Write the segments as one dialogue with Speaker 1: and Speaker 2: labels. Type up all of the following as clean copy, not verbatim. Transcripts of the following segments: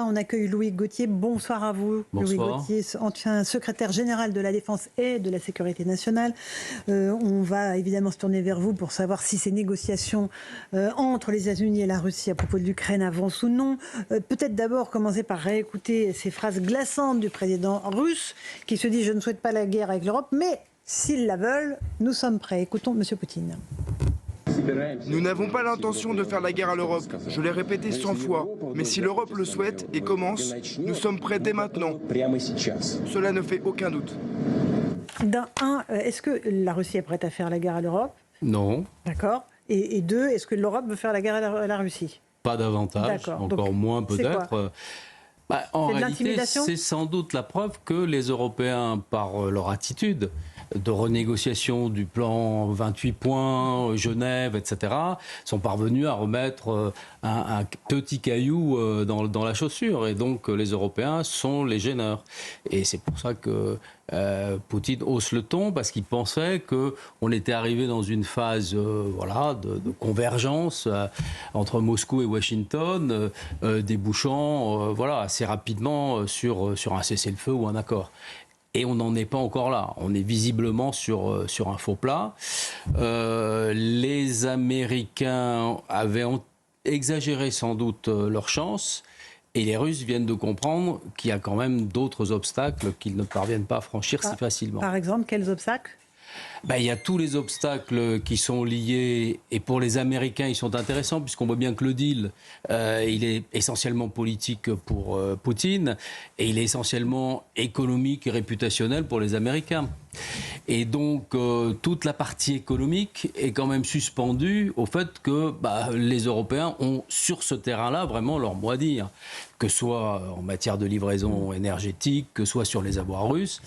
Speaker 1: on accueille Louis Gauthier. Bonsoir à vous.
Speaker 2: Bonsoir.
Speaker 1: Louis Gauthier, ancien secrétaire général de la Défense et de la Sécurité nationale. On va évidemment se tourner vers vous pour savoir si ces négociations entre les États-Unis et la Russie à propos de l'Ukraine avancent ou non. Peut-être d'abord commencer par réécouter ces phrases glaçantes du président russe qui se dit « Je ne souhaite pas la guerre avec l'Europe, mais s'ils la veulent, nous sommes prêts ». Écoutons M. Poutine.
Speaker 3: Nous n'avons pas l'intention de faire la guerre à l'Europe. Je l'ai répété 100 fois. Mais si l'Europe le souhaite et commence, nous sommes prêts dès maintenant. Cela ne fait aucun doute.
Speaker 1: Est-ce que la Russie est prête à faire la guerre à l'Europe?
Speaker 2: Non.
Speaker 1: D'accord. Et deux, est-ce que l'Europe veut faire la guerre à la Russie?
Speaker 2: Pas davantage, encore donc, moins peut-être. En réalité, c'est sans doute la preuve que les Européens, par leur attitude de renégociation du plan 28 points, Genève, etc., sont parvenus à remettre un petit caillou dans la chaussure. Et donc, les Européens sont les gêneurs. Et c'est pour ça que Poutine hausse le ton, parce qu'il pensait qu'on était arrivé dans une phase de convergence entre Moscou et Washington, débouchant assez rapidement sur un cessez-le-feu ou un accord. Et on n'en est pas encore là. On est visiblement sur un faux plat. Les Américains avaient exagéré sans doute leurs chances. Et les Russes viennent de comprendre qu'il y a quand même d'autres obstacles qu'ils ne parviennent pas à franchir si facilement.
Speaker 1: Par exemple, quels obstacles ?
Speaker 2: Il y a tous les obstacles qui sont liés, et pour les Américains, ils sont intéressants, puisqu'on voit bien que le deal, il est essentiellement politique pour Poutine, et il est essentiellement économique et réputationnel pour les Américains. Et donc, toute la partie économique est quand même suspendue au fait que les Européens ont, sur ce terrain-là, vraiment leur mot à dire, que ce soit en matière de livraison énergétique, que ce soit sur les avoirs russes.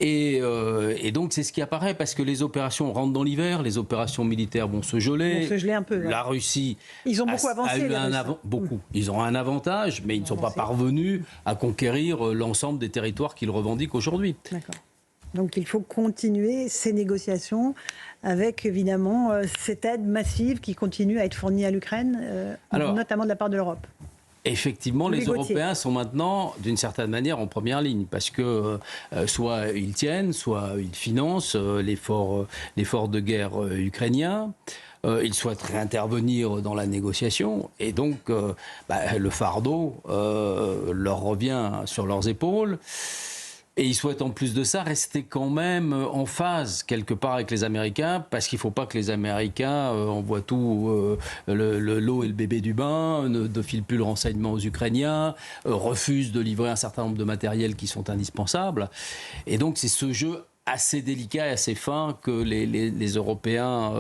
Speaker 2: Et donc, c'est ce qui apparaît, parce que les opérations rentrent dans l'hiver, les opérations militaires vont se geler.
Speaker 1: Vont se geler un peu.
Speaker 2: La Russie
Speaker 1: ils ont beaucoup avancé.
Speaker 2: Beaucoup. Ils ont un avantage, mais ils ne sont pas parvenus à conquérir l'ensemble des territoires qu'ils revendiquent aujourd'hui.
Speaker 1: D'accord. Donc, il faut continuer ces négociations avec, évidemment, cette aide massive qui continue à être fournie à l'Ukraine, notamment de la part de l'Europe.
Speaker 2: Effectivement, les Européens sont maintenant, d'une certaine manière, en première ligne, parce que soit ils tiennent, soit ils financent l'effort de guerre ukrainien. Ils souhaitent réintervenir dans la négociation, et donc le fardeau leur revient sur leurs épaules. Et ils souhaitent en plus de ça rester quand même en phase quelque part avec les Américains, parce qu'il ne faut pas que les Américains envoient tout l'eau et le bébé du bain, ne filent plus le renseignement aux Ukrainiens, refusent de livrer un certain nombre de matériels qui sont indispensables. Et donc c'est ce jeu assez délicat et assez fin que les Européens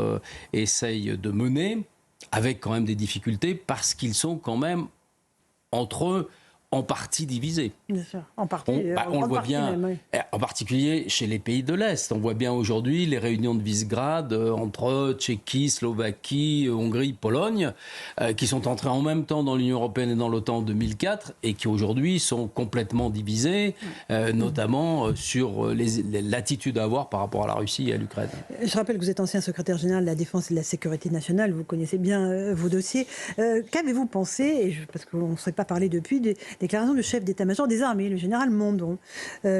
Speaker 2: essayent de mener, avec quand même des difficultés, parce qu'ils sont quand même entre eux en partie divisés.
Speaker 1: Bien sûr, en partie.
Speaker 2: On le voit bien, même, oui. En particulier chez les pays de l'Est. On voit bien aujourd'hui les réunions de Visegrad entre Tchéquie, Slovaquie, Hongrie, Pologne, qui sont entrés en même temps dans l'Union européenne et dans l'OTAN en 2004, et qui aujourd'hui sont complètement divisés, notamment sur l'attitude à avoir par rapport à la Russie et à l'Ukraine.
Speaker 1: Je rappelle que vous êtes ancien secrétaire général de la Défense et de la Sécurité nationale, vous connaissez bien vos dossiers. Qu'avez-vous pensé, parce qu'on ne s'est pas parlé depuis, des déclaration du chef d'état-major des armées, le général Mondon,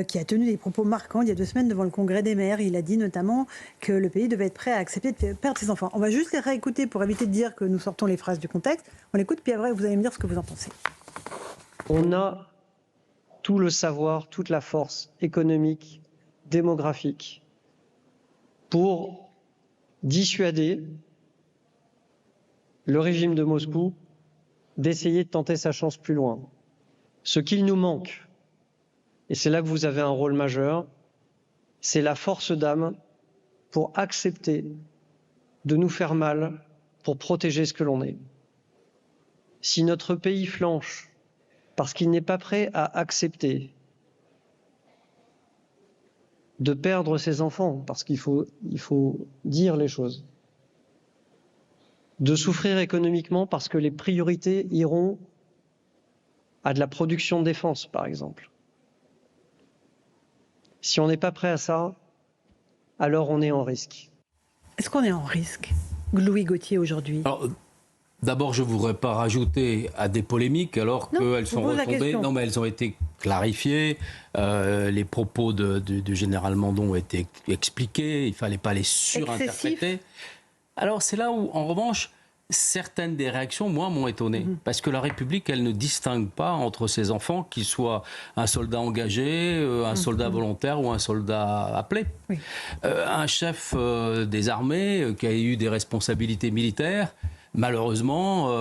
Speaker 1: qui a tenu des propos marquants il y a 2 semaines devant le Congrès des maires. Il a dit notamment que le pays devait être prêt à accepter de perdre ses enfants. On va juste les réécouter pour éviter de dire que nous sortons les phrases du contexte. On l'écoute, puis après vous allez me dire ce que vous en pensez.
Speaker 4: On a tout le savoir, toute la force économique, démographique, pour dissuader le régime de Moscou d'essayer de tenter sa chance plus loin. Ce qu'il nous manque, et c'est là que vous avez un rôle majeur, c'est la force d'âme pour accepter de nous faire mal, pour protéger ce que l'on est. Si notre pays flanche parce qu'il n'est pas prêt à accepter de perdre ses enfants, parce qu'il faut dire les choses, de souffrir économiquement parce que les priorités iront à de la production de défense, par exemple. Si on n'est pas prêt à ça, alors on est en risque.
Speaker 1: Est-ce qu'on est en risque, Louis Gauthier, aujourd'hui ?
Speaker 2: D'abord, je ne voudrais pas rajouter à des polémiques alors qu'elles sont retombées. Non, mais elles ont été clarifiées. Les propos du général Mandon ont été expliqués. Il ne fallait pas les surinterpréter. Alors, c'est là où, en revanche, certaines des réactions, moi, m'ont étonné. Parce que la République, elle ne distingue pas entre ses enfants, qu'ils soient un soldat engagé, un soldat volontaire ou un soldat appelé. Oui. Un chef des armées qui a eu des responsabilités militaires, malheureusement,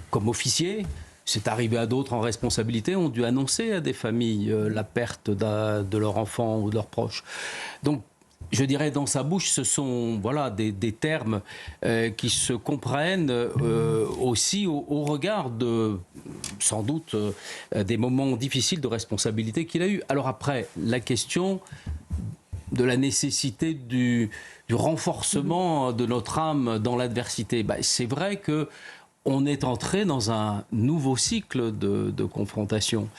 Speaker 2: comme officier, c'est arrivé à d'autres en responsabilité, ont dû annoncer à des familles la perte de leur enfant ou de leurs proches. Donc, je dirais, dans sa bouche, ce sont des termes qui se comprennent aussi au regard de, sans doute, des moments difficiles de responsabilité qu'il a eu. Alors après, la question de la nécessité du renforcement de notre âme dans l'adversité, c'est vrai que on est entré dans un nouveau cycle de confrontation.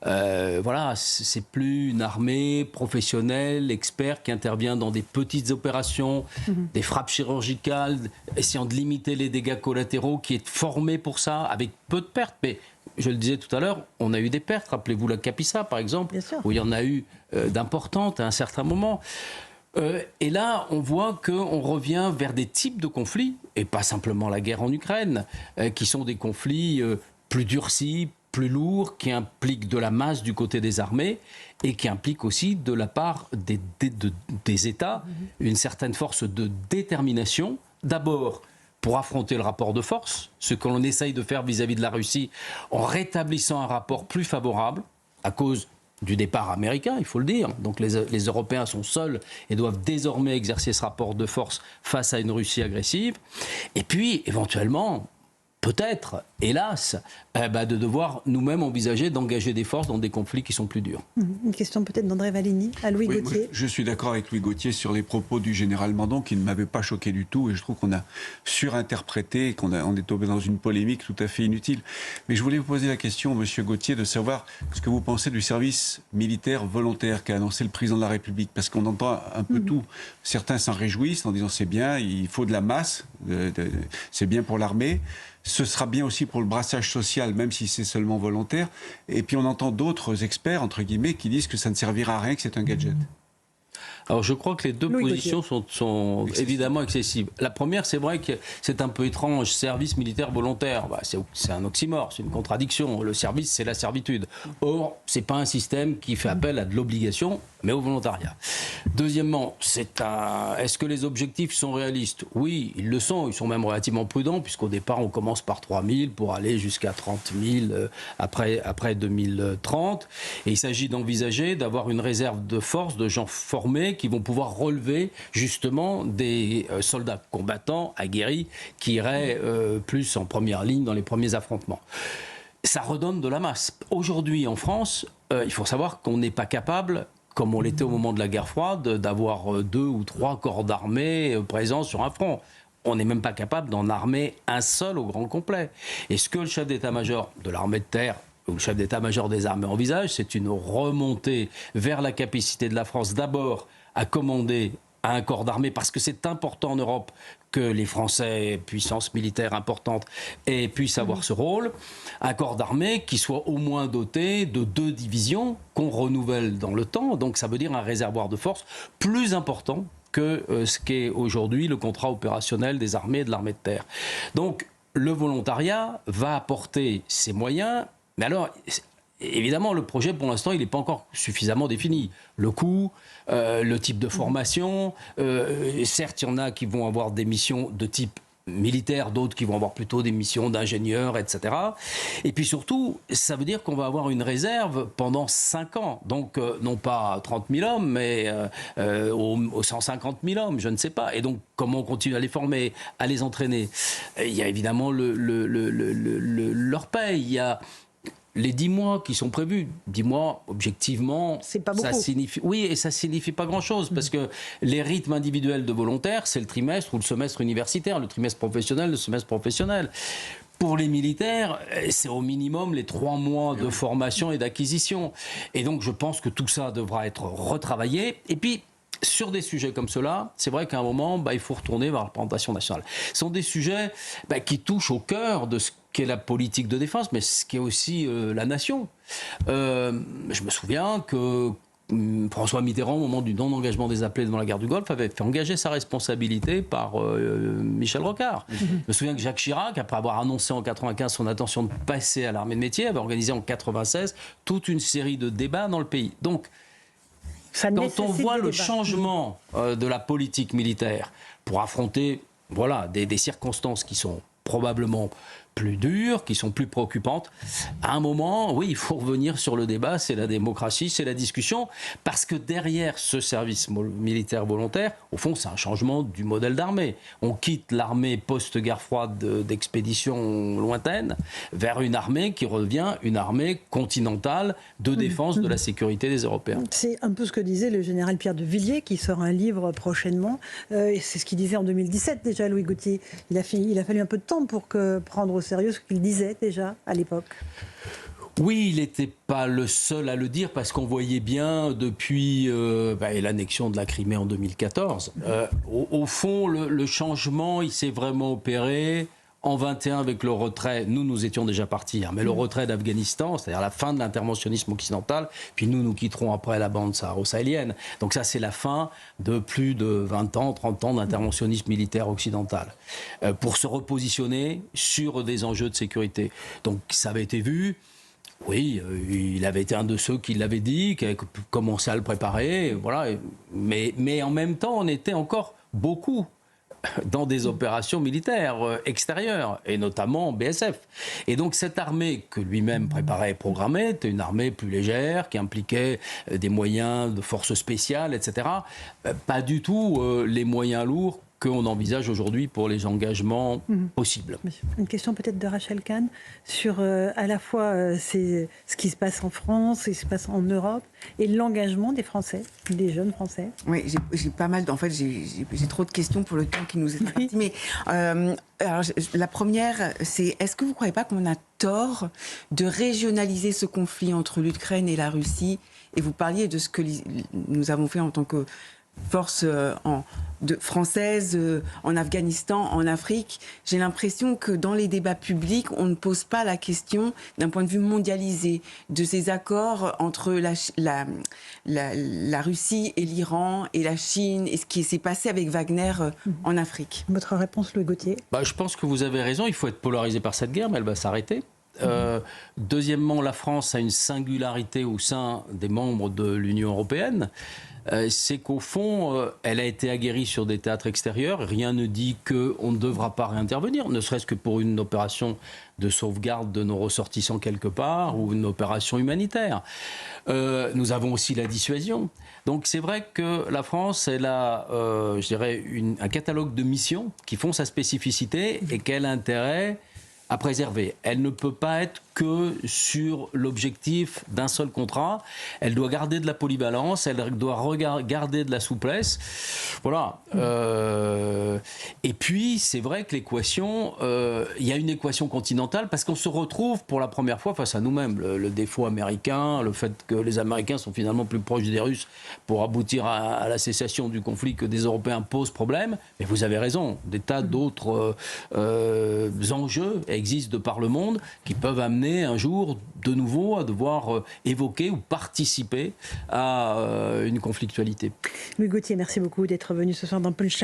Speaker 2: C'est plus une armée professionnelle, expert, qui intervient dans des petites opérations, des frappes chirurgicales, essayant de limiter les dégâts collatéraux, qui est formé pour ça, avec peu de pertes. Mais je le disais tout à l'heure, on a eu des pertes. Rappelez-vous la Capissa, par exemple, où il y en a eu d'importantes à un certain moment. Et là, on voit qu'on revient vers des types de conflits, et pas simplement la guerre en Ukraine, qui sont des conflits plus durcis, plus lourds, qui impliquent de la masse du côté des armées, et qui impliquent aussi de la part des États une certaine force de détermination, d'abord pour affronter le rapport de force, ce que l'on essaye de faire vis-à-vis de la Russie, en rétablissant un rapport plus favorable, à cause du départ américain, il faut le dire. Donc les Européens sont seuls et doivent désormais exercer ce rapport de force face à une Russie agressive. Et puis, éventuellement, peut-être, hélas, de devoir nous-mêmes envisager d'engager des forces dans des conflits qui sont plus durs.
Speaker 1: Une question peut-être d'André Valigny à Louis Gauthier.
Speaker 5: Je suis d'accord avec Louis Gauthier sur les propos du général Mandon qui ne m'avaient pas choqué du tout, et je trouve qu'on a surinterprété et on est tombé dans une polémique tout à fait inutile. Mais je voulais vous poser la question, monsieur Gauthier, de savoir ce que vous pensez du service militaire volontaire qu'a annoncé le président de la République, parce qu'on entend un peu tout. Certains s'en réjouissent en disant c'est bien, il faut de la masse, c'est bien pour l'armée. Ce sera bien aussi pour le brassage social, même si c'est seulement volontaire. Et puis on entend d'autres experts, entre guillemets, qui disent que ça ne servira à rien, que c'est un gadget.
Speaker 2: Alors je crois que les deux positions sont évidemment excessives. La première, c'est vrai que c'est un peu étrange, service militaire volontaire. C'est un oxymore, c'est une contradiction. Le service, c'est la servitude. Or, c'est pas un système qui fait appel à de l'obligation, mais au volontariat. Deuxièmement, est-ce que les objectifs sont réalistes? Oui, ils le sont. Ils sont même relativement prudents, puisqu'au départ, on commence par 3 000 pour aller jusqu'à 30 000 après 2030. Et il s'agit d'envisager d'avoir une réserve de force, de gens formés, qui vont pouvoir relever justement des soldats combattants, aguerris, qui iraient plus en première ligne dans les premiers affrontements. Ça redonne de la masse. Aujourd'hui, en France, il faut savoir qu'on n'est pas capable, comme on l'était au moment de la guerre froide, d'avoir 2 ou 3 corps d'armée présents sur un front. On n'est même pas capable d'en armer un seul au grand complet. Et ce que le chef d'état-major de l'armée de terre ou le chef d'état-major des armées envisage, c'est une remontée vers la capacité de la France, d'abord à commander à un corps d'armée, parce que c'est important en Europe que les Français, puissance militaire importante, puissent avoir ce rôle. Un corps d'armée qui soit au moins doté de 2 divisions qu'on renouvelle dans le temps. Donc ça veut dire un réservoir de force plus important que ce qu'est aujourd'hui le contrat opérationnel des armées et de l'armée de terre. Donc le volontariat va apporter ses moyens. Mais alors, évidemment, le projet, pour l'instant, il n'est pas encore suffisamment défini. Le coût, le type de formation, certes, il y en a qui vont avoir des missions de type militaire, d'autres qui vont avoir plutôt des missions d'ingénieurs, etc. Et puis surtout, ça veut dire qu'on va avoir une réserve pendant 5 ans. Donc, non pas 30 000 hommes, mais 150 000 hommes, je ne sais pas. Et donc, comment on continue à les former, à les entraîner? Il y a évidemment leur paye, il y a les 10 mois qui sont prévus. 10 mois, objectivement,
Speaker 1: c'est pas beaucoup.
Speaker 2: Ça signifie, oui, et ça signifie pas grand-chose, parce que les rythmes individuels de volontaires, c'est le trimestre ou le semestre universitaire, le trimestre professionnel, le semestre professionnel. Pour les militaires, c'est au minimum les 3 mois de formation et d'acquisition. Et donc, je pense que tout ça devra être retravaillé. Et puis, sur des sujets comme cela, c'est vrai qu'à un moment, il faut retourner vers la représentation nationale. Ce sont des sujets qui touchent au cœur de ce qu'est la politique de défense, mais ce qui est aussi la nation. Je me souviens que François Mitterrand, au moment du non-engagement des appelés devant la guerre du Golfe, avait fait engager sa responsabilité par Michel Rocard. Je me souviens que Jacques Chirac, après avoir annoncé en 1995 son intention de passer à l'armée de métier, avait organisé en 1996 toute une série de débats dans le pays. Donc, quand on voit le changement de la politique militaire pour affronter des circonstances qui sont probablement plus dures, qui sont plus préoccupantes, à un moment, oui, il faut revenir sur le débat, c'est la démocratie, c'est la discussion, parce que derrière ce service militaire volontaire, au fond, c'est un changement du modèle d'armée. On quitte l'armée post-guerre froide d'expédition lointaine vers une armée qui revient une armée continentale de défense de la sécurité des Européens.
Speaker 1: C'est un peu ce que disait le général Pierre de Villiers, qui sort un livre prochainement, et c'est ce qu'il disait en 2017 déjà, Louis Gauthier. Il a fallu un peu de temps pour prendre au sérieux ce qu'il disait déjà à l'époque.
Speaker 2: Oui, il n'était pas le seul à le dire, parce qu'on voyait bien depuis l'annexion de la Crimée en 2014. Au fond, le changement, il s'est vraiment opéré en 21 avec le retrait. Nous étions déjà partis, mais le retrait d'Afghanistan, c'est-à-dire la fin de l'interventionnisme occidental, puis nous quitterons après la bande saharo-sahélienne. Donc ça, c'est la fin de plus de 20 ans, 30 ans d'interventionnisme militaire occidental, pour se repositionner sur des enjeux de sécurité. Donc ça avait été vu. Oui, il avait été un de ceux qui l'avait dit, qui avait commencé à le préparer, voilà. Mais en même temps, on était encore beaucoup dans des opérations militaires extérieures, et notamment BSF. Et donc cette armée que lui-même préparait et programmait était une armée plus légère, qui impliquait des moyens de forces spéciales, etc. Pas du tout les moyens lourds qu'on envisage aujourd'hui pour les engagements possibles.
Speaker 1: Une question peut-être de Rachel Kahn sur à la fois ce qui se passe en France, ce qui se passe en Europe, et l'engagement des Français, des jeunes Français.
Speaker 6: Oui, j'ai pas mal. En fait, j'ai trop de questions pour le temps qui nous est imparti. Mais alors, la première, c'est est-ce que vous ne croyez pas qu'on a tort de régionaliser ce conflit entre l'Ukraine et la Russie? Et vous parliez de ce que nous avons fait en tant que force française en Afghanistan, en Afrique. J'ai l'impression que dans les débats publics, on ne pose pas la question d'un point de vue mondialisé de ces accords entre la Russie et l'Iran et la Chine, et ce qui s'est passé avec Wagner en Afrique.
Speaker 1: Votre réponse, Louis Gauthier?
Speaker 2: Je pense que vous avez raison, il faut être polarisé par cette guerre, mais elle va s'arrêter. Deuxièmement, la France a une singularité au sein des membres de l'Union européenne. C'est qu'au fond, elle a été aguerrie sur des théâtres extérieurs. Rien ne dit qu'on ne devra pas réintervenir, ne serait-ce que pour une opération de sauvegarde de nos ressortissants quelque part, ou une opération humanitaire. Nous avons aussi la dissuasion. Donc c'est vrai que la France, elle a, je dirais, un catalogue de missions qui font sa spécificité et qu'elle a intérêt à préserver. Elle ne peut pas être que sur l'objectif d'un seul contrat. Elle doit garder de la polyvalence, elle doit garder de la souplesse. Voilà. Et puis, c'est vrai que l'équation, il y a une équation continentale, parce qu'on se retrouve pour la première fois face à nous-mêmes. Le défaut américain, le fait que les Américains sont finalement plus proches des Russes pour aboutir à la cessation du conflit que des Européens pose problème. Mais vous avez raison, des tas d'autres enjeux existent de par le monde qui peuvent amener un jour de nouveau à devoir évoquer ou participer à une conflictualité.
Speaker 1: Louis Gauthier, merci beaucoup d'être venu ce soir dans Punchline.